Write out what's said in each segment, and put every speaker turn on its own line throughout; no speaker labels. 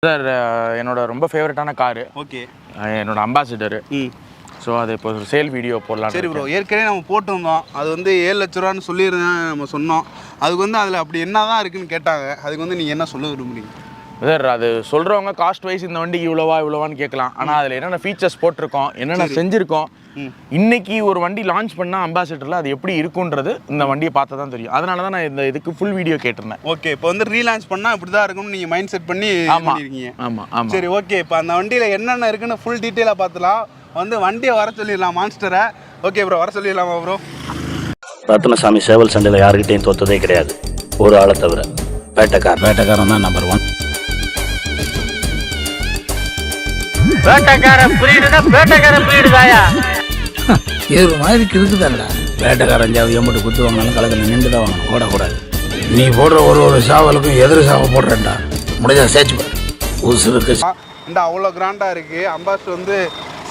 Sir என்னோட ரொம்ப ஃபேவரட்டான காரு.
ஓகே.
என்னோட அம்பாசிடரு. ஸோ அது இப்போ ஒரு சேல் வீடியோ போடலாம்.
சரி ப்ரோ, ஏற்கனவே நம்ம போட்டிருந்தோம். அது வந்து 7 லட்ச ரூபான்னு சொல்லியிருந்தேன் நம்ம சொன்னோம். அதுக்கு வந்து அதில் அப்படி என்ன தான் இருக்குன்னு கேட்டாங்க. அதுக்கு வந்து நீங்கள் என்ன சொல்ல விரும்புறீங்க?
சார் அது சொல்கிறவங்க காஸ்ட் வைஸ் இந்த வண்டிக்கு இவ்வளோவான்னு கேட்கலாம். ஆனால் அதில் என்னென்ன ஃபீச்சர்ஸ் போட்டிருக்கோம், என்னென்ன செஞ்சுருக்கோம், இன்னைக்கு ஒரு வண்டி லான்ச் பண்ணால் அம்பாசிடரில் அது எப்படி இருக்குன்றது இந்த வண்டியை பார்த்தா தான் தெரியும். அதனால தான் நான் இந்த இதுக்கு ஃபுல் வீடியோ கேட்டிருந்தேன்.
ஓகே, இப்போ வந்து ரீலான்ச் பண்ணால் இப்படி தான் இருக்கும்னு நீங்கள் மைண்ட் செட் பண்ணி பண்ணியிருக்கீங்க.
ஆமாம்.
சரி, ஓகே. இப்போ அந்த வண்டியில் என்னென்ன இருக்குன்னு ஃபுல் டீட்டெயிலாக பார்த்துலாம். வந்து வண்டியை வர சொல்லிடலாம், மான்ஸ்டரை. ஓகே ப்ரோ, வர சொல்லிடலாமா ப்ரோ?
ரத்னசாமி சேவல் சண்டையில் யாருக்கிட்டையும் தோத்ததே கிடையாது, ஒரு ஆளை தவிர. வேட்டைக்காரன் தான் நம்பர் 1.
வேட்டைக்காரன் பிரீடுதாயா.
ஏறு மாதிரி இருக்குதாங்கடா. வேட்டைக்காரன் ஜாவி எம்பிட்டு குத்து வாங்கினாலும் கலக்கல நின்று தான் வாங்கணும், ஓடக்கூடாது. நீ போடுற ஒரு சாவலுக்கும் எதிர் சாவை போடுறேன்டா. முடிஞ்சா சேர்ச்சு பாரு. உசுருக்கு
இந்த அவ்வளோ கிராண்டாக இருக்குது. அம்பாஸ்டர் வந்து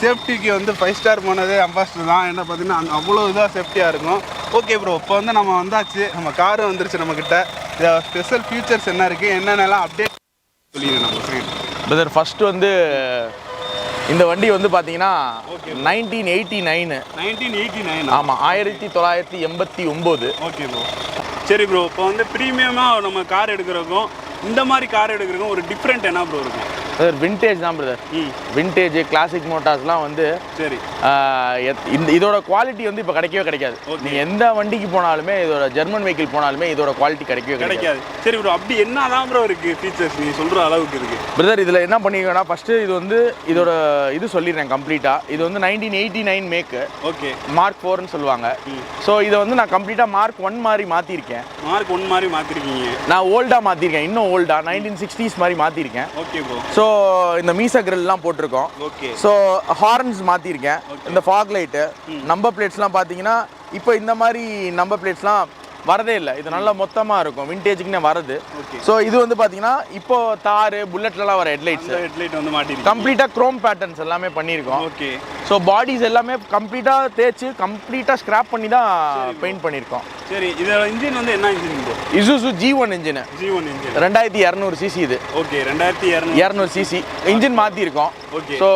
சேஃப்டிக்கு வந்து 5 ஸ்டார் போனது அம்பாஸ்டர் தான். என்ன பார்த்தீங்கன்னா அங்கே அவ்வளோ இதாக சேஃப்டியாக இருக்கும். ஓகே ப்ரோ, இப்போ வந்து நம்ம வந்தாச்சு, நம்ம காரு வந்துருச்சு நம்மக்கிட்ட. ஸ்பெஷல் ஃபீச்சர்ஸ் என்ன இருக்குது, என்னென்னலாம் அப்டேட் சொல்லிடுறேன் நம்ம ஃப்ரெண்ட்.
பிரதர் ஃபஸ்ட்டு வந்து இந்த வண்டி வந்து பார்த்தீங்கன்னா 1989. ஆமாம், 1989.
Okay bro. சரி ப்ரோ, இப்போ வந்து ப்ரீமியமாக நம்ம கார் எடுக்கிறதுக்கும் இந்த மாதிரி கார் எடுக்கிறதுக்கும் ஒரு டிஃப்ரெண்ட் என்ன ப்ரோ இருக்கும்?
பிரதர் விண்டேஜ் தான் பிரதர். விண்டேஜ் கிளாசிக் மோட்டார்ஸ்லாம் வந்து
சரி
இதோட குவாலிட்டி வந்து இப்போ கிடைக்காது. நீங்கள் எந்த வண்டிக்கு போனாலுமே, இதோட ஜெர்மன் வெஹிக்கிள் போனாலுமே இதோட குவாலிட்டி கிடைக்காது.
சரி ப்ரோ, அப்படி என்ன தான் ப்ரோ இருக்குது ஃபீச்சர்ஸ் நீங்கள் சொல்கிற அளவுக்கு இருக்குது?
பிரதர் இதில் என்ன பண்ணிங்கன்னா, ஃபஸ்ட்டு இது வந்து இதோட இது சொல்லிடுறேன் கம்ப்ளீட்டாக. இது வந்து 1989 மேக்கு.
ஓகே.
மார்க் 4ன்னு சொல்லுவாங்க. ஸோ இதை வந்து நான் கம்ப்ளீட்டாக மார்க் 1 மாதிரி மாற்றிருக்கேன்.
மார்க் 1 மாதிரி மாற்றிருக்கீங்க?
நான் ஓல்டாக மாற்றிருக்கேன், இன்னும் ஓல்டாக 1960s மாதிரி மாற்றிருக்கேன்.
Okay bro.
ஸோ இந்த மீசா கிரில்லாம் போட்டிருக்கோம்.
ஓகே.
So horns மாற்றிருக்கேன். இந்த ஃபாக் லைட்டு, நம்பர் பிளேட்ஸ்லாம் பார்த்தீங்கன்னா இப்போ இந்த மாதிரி நம்பர் பிளேட்ஸ்லாம் வரதே இல்லை. இது நல்லா மொத்தமாக இருக்கும், விண்டேஜுக்குன்னு வருது. ஸோ இது வந்து பார்த்தீங்கன்னா இப்போ தார் புல்லட்லலாம் வர ஹெட்லைட்
வந்து மாட்டிருக்கு.
கம்ப்ளீட்டாக க்ரோம் பேட்டர்ன்ஸ் எல்லாமே பண்ணியிருக்கோம்.
ஓகே.
ஸோ பாடிஸ் எல்லாமே கம்ப்ளீட்டாக தேய்ச்சி கம்ப்ளீட்டாக ஸ்க்ராப் பண்ணி தான் பெயிண்ட் பண்ணியிருக்கோம்.
சரி, இதோட இன்ஜின் வந்து என்ன engine?
Isuzu G1 engine. 2200 CC இது.
ஓகே, 2200
சிசி இன்ஜின் மாற்றிருக்கோம்.
ஓகே.
ஸோ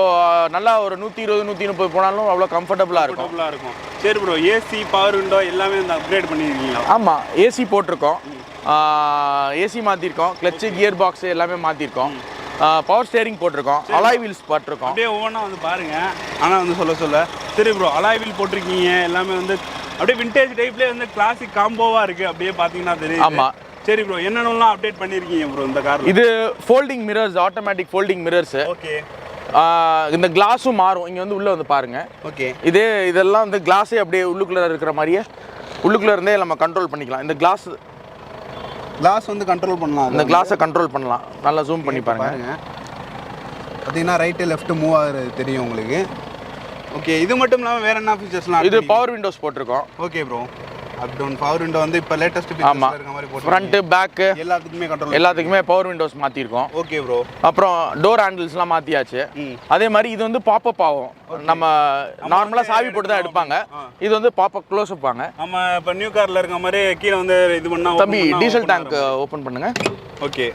நல்லா ஒரு 120 130 போனாலும் அவ்வளோ கம்ஃபர்டபுளாக இருக்கும்.
சரி ப்ரோ, ஏசி பவர் விண்டோ எல்லாமே வந்து அப்கிரேட் பண்ணியிருக்கீங்களா?
ஆமாம், ஏசி போட்டிருக்கோம், ஏசி மாற்றிருக்கோம், கிளச்சு கியர் பாக்ஸு எல்லாமே மாற்றிருக்கோம், பவர் ஸ்டேரிங் போட்டிருக்கோம், அலாய் வீல்ஸ் போட்டிருக்கோம்.
அப்படியே ஒவ்வொன்றா வந்து பாருங்கள். ஆனால் வந்து சொல்ல சரி ப்ரோ, அலாய் வீல் போட்டிருக்கீங்க, எல்லாமே வந்து அப்படியே விண்டேஜ் டைப்லேயே வந்து கிளாசிக் காம்போவாக இருக்குது. அப்படியே பார்த்தீங்கன்னா தெரியும். ஆமாம். சரி ப்ரோ, என்னென்னலாம் அப்டேட் பண்ணியிருக்கீங்க ப்ரோ இந்த கார்?
இது folding mirrors, automatic folding mirrors.
Okay.
இந்த கிளாஸும் மாறும். இங்கே வந்து உள்ளே வந்து பாருங்கள்.
ஓகே.
இதெல்லாம் வந்து கிளாஸே அப்படியே உள்ளுக்குள்ளே இருக்கிற மாதிரியே உள்ளுக்குள்ளே இருந்தே நம்ம கண்ட்ரோல் பண்ணிக்கலாம். இந்த கிளாஸ்
வந்து கண்ட்ரோல் பண்ணலாம்.
இந்த கிளாஸை கண்ட்ரோல் பண்ணலாம். நல்லா ஜூம் பண்ணி பாருங்க.
பார்த்தீங்கன்னா ரைட்டு லெஃப்ட் மூவ் ஆகுறது தெரியும் உங்களுக்கு. ஓகே, இது மட்டும் இல்லாமல் வேறு என்ன ஃபீச்சர்ஸ்லாம்?
இது பவர் விண்டோஸ் போட்டிருக்கோம்.
Okay bro. Up down power window வந்து இப்போ லேட்டஸ்ட் ஃபீச்சர்ஸ் இருக்க மாதிரி போட்டு
ஃப்ரண்ட் பேக் எல்லாத்துக்குமே பவர் விண்டோஸ் மாற்றிருக்கோம்.
Okay bro.
அப்புறம் டோர் ஹேண்டில்ஸ்லாம் மாற்றியாச்சு. அதே மாதிரி இது வந்து பாப்அப் ஆகும். நம்ம நார்மலாக சாவி போட்டு தான் எடுப்பாங்க, இது வந்து பாப்அப் க்ளோஸ் வைப்பாங்க.
நம்ம இப்போ நியூ காரில் இருக்க மாதிரி கீழே வந்து இது பண்ணால்
தம்பி டீசல் டேங்க் ஓப்பன் பண்ணுங்க.
ஓகே.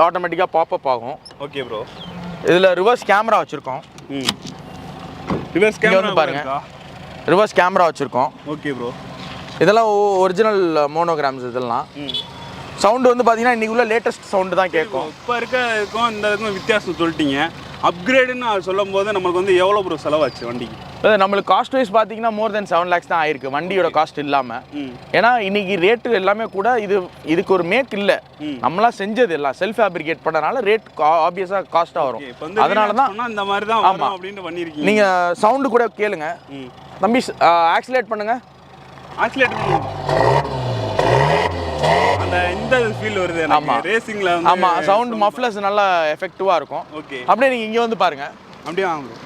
ஆட்டோமேட்டிக்காக பாப்அப் ஆகும்.
Okay bro.
இதில் ரிவர்ஸ் கேமரா வச்சுருக்கோம்.
ரிவர்ஸ் கேமரா
பாருங்க, ரிவர்ஸ் கேமரா வச்சுருக்கோம்.
Okay bro.
இதெல்லாம் ஒரிஜினல் மோனோகிராம்ஸ். இதெல்லாம் சவுண்டு வந்து பார்த்தீங்கன்னா இன்றைக்கி உள்ள லேட்டஸ்ட் சவுண்டு தான் கேட்கும்.
இப்போ இருக்கும் இந்த இதுக்கும் வித்தியாசம் சொல்லிட்டீங்க. அப்கிரேடுன்னு சொல்லும் போது நம்மளுக்கு வந்து எவ்வளோ ப்ரோ செலவாச்சு வண்டிக்கு?
நம்மளுக்கு காஸ்ட் வைஸ் பார்த்தீங்கன்னா more than 7 lakhs தான் ஆயிருக்கு வண்டியோட காஸ்ட் இல்லாமல். ஏன்னா இன்னைக்கு ரேட்டு எல்லாமே கூட இதுக்கு ஒரு மேக் இல்லை, நம்மளாம் செஞ்சது எல்லாம் செல்ஃப் ஃபேப்ரிகேட் பண்ணனால ரேட் ஆப்வியஸாக காஸ்ட்டாக வரும். அதனால தான்
இந்த மாதிரி தான் ஆமாம் அப்படின்னு பண்ணியிருக்கீங்க.
நீங்கள் சவுண்டு கூட கேளுங்க தம்பி. ஆக்சிலேட் பண்ணுங்க.
ஆக்சிலேட் பண்ணுங்க. அந்த இந்த ஃபீல் வருது எனக்கு ரேசிங்ல வந்து.
ஆமா, சவுண்ட் மஃப்லர்ஸ் நல்லா எஃபெக்டிவா இருக்கும்.
ஓகே.
அப்படியே நீங்க இங்க வந்து பாருங்க.
அப்படியே வாங்க.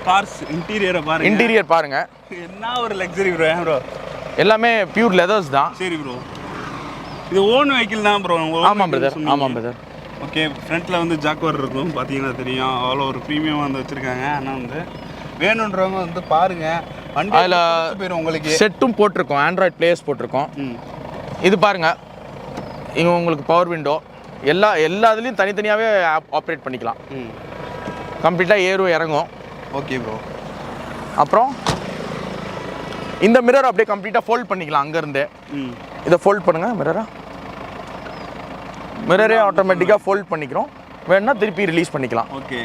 கார்ஸ் இன்டீரியரை பாருங்க.
இன்டீரியர் பாருங்க,
என்ன ஒரு லக்ஸரி ப்ரோ.
எல்லாமே பியூர் லெதர்ஸ் தான்.
சரி ப்ரோ, இது ஓன் வெஹிக்கிள் தான் ப்ரோ?
ஆமாம் பிரதர், ஆமாம் பிரதர்.
ஓகே. ஃப்ரண்ட்ல வந்து ஜாக்வார் இருக்கும், பார்த்தீங்கன்னா தெரியும். அவ்வளோ ஒரு ப்ரீமியமாக வந்து வச்சுருக்காங்க. ஆனால் வந்து வேணுன்றவங்க வந்து பாருங்க. அதில் உங்களுக்கு
செட்டும் போட்டிருக்கோம், ஆண்ட்ராய்ட் பிளேயர்ஸ் போட்டிருக்கோம். இது பாருங்க, இங்கே உங்களுக்கு பவர் விண்டோ, எல்லா இதுலேயும் தனித்தனியாகவே ஆப்ரேட் பண்ணிக்கலாம். கம்ப்ளீட்டாக ஏறும் இறங்கும்.
Okay bro.
அப்புறம் இந்த மிரர் அப்படியே கம்ப்ளீட்டாக ஃபோல்ட் பண்ணிக்கலாம் அங்கேருந்து. இதை ஃபோல்ட் பண்ணுங்கள் மிரரே ஆட்டோமேட்டிக்காக ஃபோல்ட் பண்ணிக்கிறோம். வேணுன்னா திருப்பி ரிலீஸ் பண்ணிக்கலாம்.
ஓகே,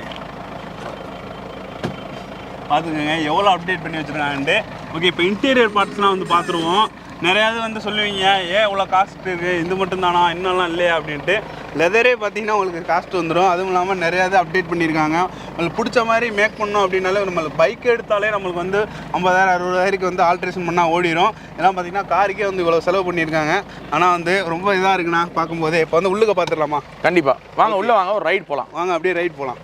பார்த்துக்கோங்க எவ்வளோ அப்டேட் பண்ணி வச்சுருக்காங்கன்ட்டு. ஓகே, இப்போ இன்டீரியர் பார்ட்ஸ்லாம் வந்து பார்த்துருவோம். நிறையாவது வந்து சொல்லுவீங்க ஏன் இவ்வளோ காஸ்ட் இருக்குது, இது மட்டும் தானா இன்னும்லாம் இல்லையா அப்படின்ட்டு. லெதரே பார்த்தீங்கன்னா உங்களுக்கு காஸ்ட் வந்துடும். அதுவும் இல்லாமல் நிறையாவது அப்டேட் பண்ணியிருக்காங்க. உங்களுக்கு பிடிச்ச மாதிரி மேக் பண்ணோம் அப்படின்னாலே நம்மளுக்கு பைக் எடுத்தாலே நம்மளுக்கு வந்து 50,000-60,000 வந்து ஆல்ட்ரேஷன் பண்ணால் ஓடிடும். இதெல்லாம் பார்த்தீங்கன்னா காருக்கே வந்து இவ்வளோ செலவு பண்ணியிருக்காங்க. ஆனால் வந்து ரொம்ப இதாக இருக்குண்ணா பார்க்கும்போதே. இப்போ வந்து உள்ளுக்க பார்த்துடலாமா?
கண்டிப்பாக வாங்க, உள்ளே வாங்க, ஒரு ரைட் போகலாம்.
வாங்க அப்படியே ரைட் போகலாம்.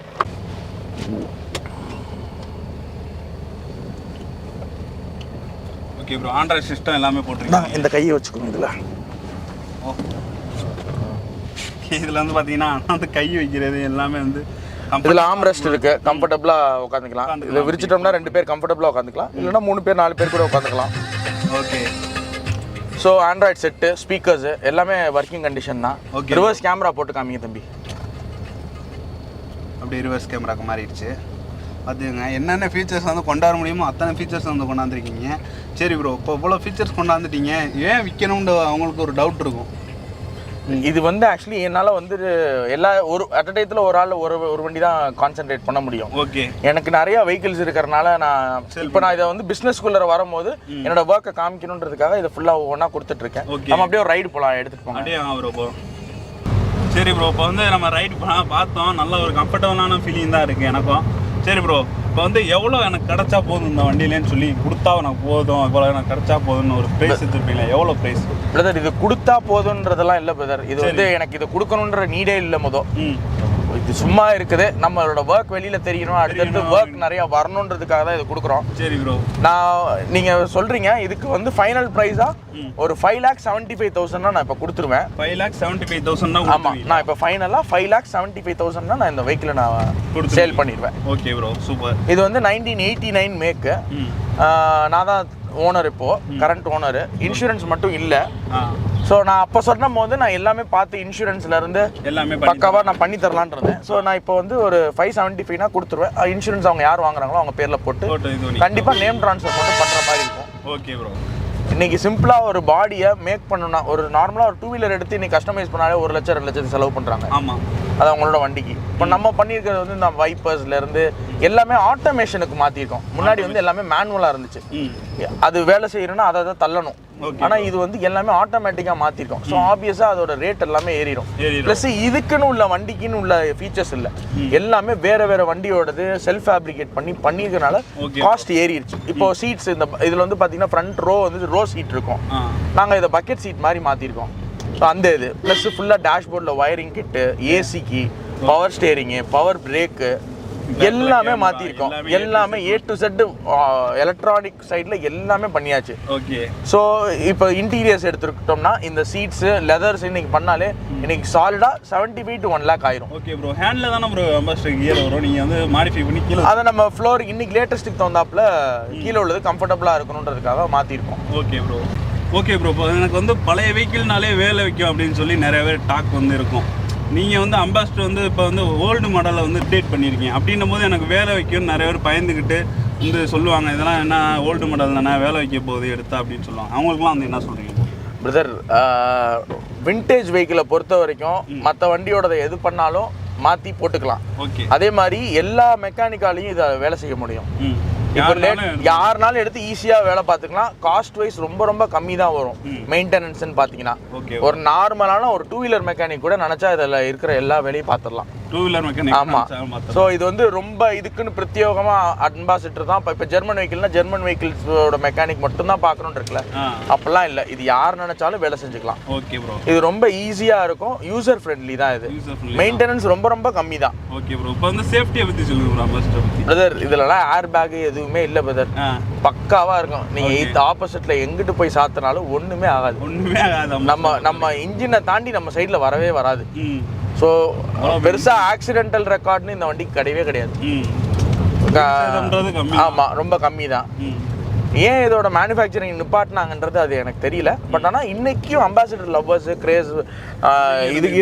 ஓகே ப்ரோ, ஆண்ட்ராய்ட் சிஸ்டம் எல்லாமே போட்டிருக்கீங்க.
இந்த கையை வச்சுக்கோங்க இதில்.
இதில் வந்து பார்த்தீங்கன்னா அந்த கை வைக்கிறது எல்லாமே வந்து
இதில் ஆம்ரெஸ்ட் இருக்குது, கம்ஃபர்டபுளாக உட்காந்துக்கலாம். இதில் விரிச்சிட்டோம்னா 2 பேர் கம்ஃபர்டபுளாக உட்காந்துக்கலாம், இல்லைனா 3 பேர் 4 பேர் கூட உட்காந்துக்கலாம்.
Okay.
So android set, speakers எல்லாமே ஒர்க்கிங் கண்டிஷன் தான்.
ஓகே.
ரிவர்ஸ் கேமரா போட்டு காமிங்க தம்பி.
அப்படியே ரிவர்ஸ் கேமராக்கு மாறிடுச்சு. பார்த்துங்க என்னென்ன ஃபீச்சர்ஸ் வந்து கொண்டாட முடியுமோ அத்தனை ஃபீச்சர்ஸ் வந்து கொண்டாந்துருக்கீங்க. சரி ப்ரோ, இப்போ இவ்வளோ ஃபீச்சர்ஸ் கொண்டாந்துட்டீங்க, ஏன் விற்கணும்னு அவங்களுக்கு ஒரு டவுட் இருக்கும்.
இது வந்து ஆக்சுவலி என்னால் வந்து ஒரு அட் அ டயத்தில் ஒரு ஆள் ஒரு வண்டி தான் கான்சென்ட்ரேட் பண்ண முடியும்.
ஓகே. எனக்கு
நிறைய வெஹிக்கிள்ஸ் இருக்கிறனால நான் இதை வந்து பிஸ்னஸ்குள்ளே வரும்போது என்னோட ஒர்க்கை காமிக்கணுன்றதுக்காக இதை ஃபுல்லாக ஒவ்வொன்றா கொடுத்துட்ருக்கேன். நம்ம அப்படியே ஒரு ரைடு போகலாம், எடுத்துகிட்டு போங்க.
அப்படியே ப்ரோ. சரி ப்ரோ, இப்போ வந்து நம்ம ரைடு போனால் பார்த்தோம், நல்ல ஒரு கம்ஃபர்டபுளான ஃபீலிங் தான் இருக்குது எனக்கும். சரி ப்ரோ, இப்போ வந்து எவ்வளோ எனக்கு கிடச்சா போதும் இந்த வண்டியிலேன்னு சொல்லி கொடுத்தா எனக்கு போதும், இவ்வளோ எனக்கு கிடச்சா போதும்னு ஒரு ப்ரைஸ் எடுத்துருப்பீங்களா? எவ்வளோ ப்ரைஸ்?
பிரதர், இது கொடுத்தா போதுன்றதெல்லாம் இல்லை பிரதர். இது வந்து எனக்கு இது கொடுக்கணுன்ற நீடே இல்லை. இது சும்மா இருக்குது, நம்மளோட ஒர்க் வெளியில் தெரியணும், அடுத்தடுத்து ஒர்க் நிறையா வரணுன்றதுக்காக தான் இது கொடுக்குறோம்.
சரி ப்ரோ.
நீங்கள் சொல்கிறீங்க இதுக்கு வந்து ஃபைனல் ப்ரைஸாக ஒரு 5,75,000 நான் இப்போ கொடுத்துருவேன்.
5,75,000?
ஆமாம், நான் இப்போ ஃபைனலாக 5,75,000 நான் இந்த வெஹிக்கிளை நான் சேல் பண்ணிடுவேன்.
Okay bro, super.
இது வந்து 1989 மேக்கு. நான் தான் ஓனர், இப்போது கரண்ட் ஓனர். இன்சூரன்ஸ் மட்டும் இல்லை. ஸோ நான் அப்போ சொன்னும் போது நான் எல்லாமே பார்த்து இன்சூரன்ஸ்லேருந்து எல்லாமே பக்காவாக நான் பண்ணி தரலான் இருந்தேன். ஸோ நான் இப்போ வந்து ஒரு 575 கொடுத்துருவேன். இன்சூரன்ஸ் அவங்க யார் வாங்குறாங்களோ அவங்க பேரில் போட்டு கண்டிப்பாக நேம் ட்ரான்ஸ்ஃபர் மட்டும் பண்ணுற மாதிரி இருக்கும்.
Okay bro.
இன்றைக்கி சிம்பிளாக ஒரு பாடியை மேக் பண்ணணும்னா, ஒரு நார்மலாக ஒரு 2 வீலர் எடுத்து இன்றைக்கி கஸ்டமைஸ் பண்ணாலே 1 லட்சம் 2 லட்சத்துக்கு செலவு பண்ணுறாங்க.
ஆமாம்,
அது அவங்களோட வண்டிக்கு. இப்போ நம்ம பண்ணியிருக்கிறது வந்து இந்த வைப்பர்ஸ்லேருந்து எல்லாமே ஆட்டோமேஷனுக்கு மாற்றிருக்கோம். முன்னாடி வந்து எல்லாமே மேனுவலாக இருந்துச்சு, அது வேலை செய்யணும்னா அதை தள்ளணும். ஆனால் இது வந்து எல்லாமே ஆட்டோமேட்டிக்காக மாற்றிருக்கோம். ஸோ ஆப்வியஸாக அதோட ரேட் எல்லாமே ஏறிடும். ப்ளஸ் இதுக்குன்னு உள்ள வண்டிக்குன்னு உள்ள ஃபீச்சர்ஸ் இல்லை, எல்லாமே வேறு வண்டியோடது செல்ஃப் ஃபேப்ரிகேட் பண்ணியிருக்கனால காஸ்ட் ஏறிடுச்சு. இப்போ சீட்ஸ் இந்த இதில் வந்து பார்த்தீங்கன்னா ஃப்ரண்ட் ரோ வந்து ரோ சீட் இருக்கும், நாங்கள் இதை பக்கெட் சீட் மாதிரி மாற்றிருக்கோம். ஸோ அந்த இது ப்ளஸ் ஃபுல்லாக டேஷ்போர்டில் ஒயரிங் கிட்டு, ஏசிக்கு, பவர் ஸ்டேரிங்கு, பவர் பிரேக்கு எல்லாமே மாற்றிருக்கோம். எல்லாமே A to Z எலக்ட்ரானிக் சைடில் எல்லாமே பண்ணியாச்சு.
ஓகே.
ஸோ இப்போ இன்டீரியர்ஸ் எடுத்துக்கிட்டோம்னா இந்த சீட்ஸு லெதர்ஸ் இன்னைக்கு பண்ணாலே இன்னைக்கு சாலிடாக 75 to 1 lakh ஆயிரும்.
ஓகே ப்ரோ, ஹேண்டில் தானே ப்ரோ அம்பாஸ்டர் கியர் வரும், நீங்கள் வந்து மாடிஃபை பண்ணி கீழே
அதை நம்ம ஃப்ளோர் இன்னைக்கு லேட்டஸ்ட்டுக்கு தகுந்தாப்புல கீழே உள்ளது கம்ஃபர்டபுளாக இருக்கணுன்றதுக்காக மாற்றிருக்கோம்.
Okay bro. ஓகே ப்ரோ, இப்போ எனக்கு வந்து பழைய வெஹிக்கிள்னாலே வேலை வைக்கும் அப்படின்னு சொல்லி நிறைய பேர் டாக் வந்து இருக்கும். நீங்கள் வந்து அம்பாஸ்டர் வந்து இப்போ வந்து ஓல்டு மாடலை வந்து அப்டேட் பண்ணியிருக்கீங்க அப்படின்னும் போது எனக்கு வேலை வைக்கும்னு நிறைய பேர் பயந்துக்கிட்டு வந்து சொல்லுவாங்க, இதெல்லாம் என்ன ஓல்டு மாடல் தானே வேலை வைக்க போகுது எடுத்தா அப்படின்னு சொல்லுவாங்க. அவங்களுக்குலாம் வந்து என்ன சொல்கிறீங்க?
பிரதர், விண்டேஜ் வெஹிக்கிளை பொறுத்த வரைக்கும் மற்ற வண்டியோட எது பண்ணாலும் மாற்றி போட்டுக்கலாம்.
ஓகே.
அதே மாதிரி எல்லா மெக்கானிக்காலையும் இதை வேலை செய்ய முடியும். இப்போ யாருனாலும் எடுத்து ஈஸியாக வேலை பார்த்துக்கலாம். காஸ்ட் வைஸ் ரொம்ப கம்மி தான் வரும். மெயின்டெனன்ஸ்ன்னு பார்த்தீங்கன்னா ஒரு நார்மலான ஒரு 2 வீலர் மெக்கானிக் கூட நினச்சா இதில் இருக்கிற எல்லா வேலையும் பார்த்துடலாம்.
2 வீலர் மெக்கானிக்.
ஆமாம். ஸோ இது வந்து ரொம்ப இதுக்குன்னு பிரத்யேகமாக அம்பாசிடர் தான். இப்போ ஜெர்மன் வெஹிக்கிள்னா ஜெர்மன் வெஹிக்கிள்ஸோட மெக்கானிக் மட்டும்தான் பார்க்கணுன்னு இருக்குல்ல, அப்படிலாம் இல்லை. இது யார் நினச்சாலும் வேலை செஞ்சுக்கலாம்.
Okay bro.
இது ரொம்ப ஈஸியாக இருக்கும், யூசர் ஃப்ரெண்ட்லி தான். இது மெயின்டெனன்ஸ் ரொம்ப கம்மி தான்.
Okay bro. இப்போ வந்து சேஃப்டியை பற்றி சொல்லுங்க
பிரதர். இதுலலாம் ஏர் பேக் எதுவுமே இல்லை பிரதர், பக்காவாக இருக்கும். நீங்கள் ஆப்போசிட்டில் எங்கிட்டு போய் சாத்தினாலும் ஒன்றுமே ஆகாது. நம்ம இன்ஜினை தாண்டி நம்ம சைடில் வரவே வராது. ஸோ பெருசாக ஆக்சிடென்டல் ரெக்கார்ட்னு இந்த வண்டிக்கு கிடையவே கிடையாது. ஆமாம், ரொம்ப கம்மி தான். ஏன் இதோட மேனுஃபேக்சரிங் நிப்பாட்டினாங்கன்றது அது எனக்கு தெரியல. பட் ஆனால் இன்னைக்கும் அம்பாசிடர் லவ்வர்ஸ் கிரேஸ் இதுக்கு